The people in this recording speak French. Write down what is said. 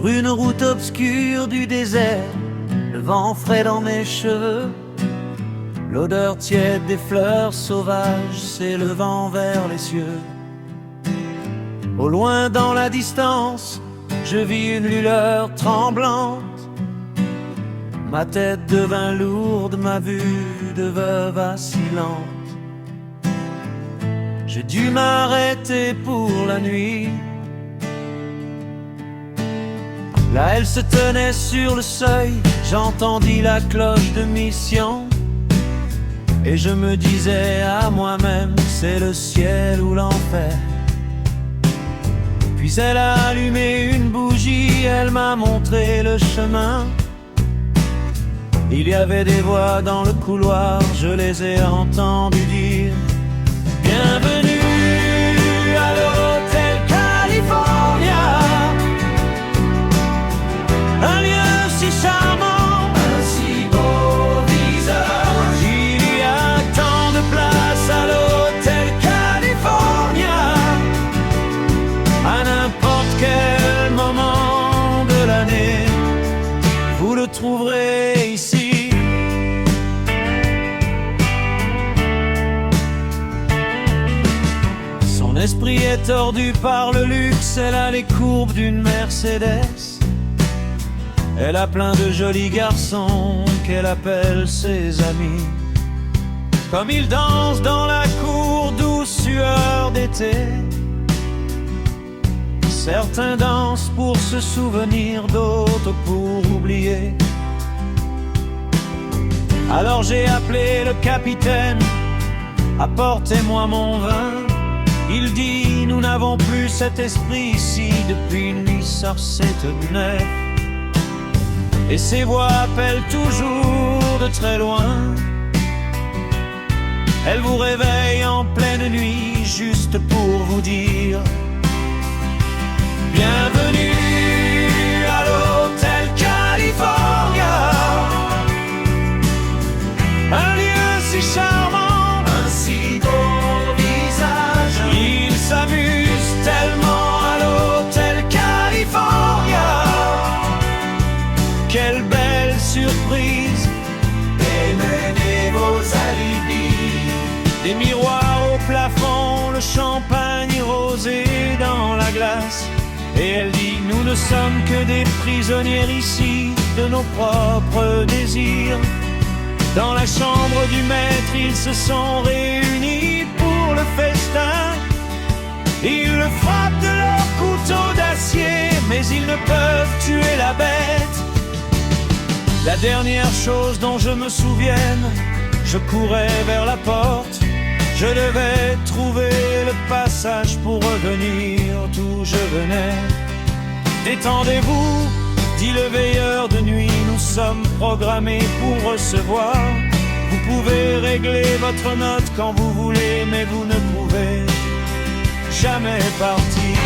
Sur une route obscure du désert, le vent frais dans mes cheveux, l'odeur tiède des fleurs sauvages s'élevant vers les cieux. Au loin dans la distance, je vis une lueur tremblante. Ma tête devint lourde, ma vue devint vacillante. J'ai dû m'arrêter pour la nuit. Là elle se tenait sur le seuil, j'entendis la cloche de mission. Et je me disais à moi-même, c'est le ciel ou l'enfer. Puis elle a allumé une bougie, elle m'a montré le chemin. Il y avait des voix dans le couloir, je les ai entendues dire: bienvenue à l'hôtel California, un lieu si charmant, un si beau visage. Il y a tant de place à l'hôtel California, à n'importe quel moment de l'année, vous le trouverez ici. Son esprit est tordu par le luxe, elle a les courbes d'une Mercedes. Elle a plein de jolis garçons qu'elle appelle ses amis. Comme ils dansent dans la cour, douce sueur d'été. Certains dansent pour se souvenir, d'autres pour oublier. Alors j'ai appelé le capitaine, apportez-moi mon vin. Il dit, nous n'avons plus cet esprit ici depuis 1809. Et ces voix appellent toujours de très loin. Elles vous réveillent en pleine nuit juste pour vous dire: bienvenue à l'hôtel California, un lieu si charmant, un si beau visage. Ils s'amusent tellement à l'hôtel California. Quelle belle surprise, démenez vos alibis. Des miroirs au plafond, le champagne rosé dans la glace. Et elle dit, nous ne sommes que des prisonniers ici de nos propres désirs. Dans la chambre du maître, ils se sont réunis pour le festin. Ils le frappent de leurs couteaux d'acier, mais ils ne peuvent tuer la bête. La dernière chose dont je me souvienne, je courais vers la porte. Je devais trouver le passage pour revenir d'où je venais. Détendez-vous, dit le veilleur de nuit, nous sommes programmés pour recevoir. Vous pouvez régler votre note quand vous voulez, mais vous ne pouvez jamais partir.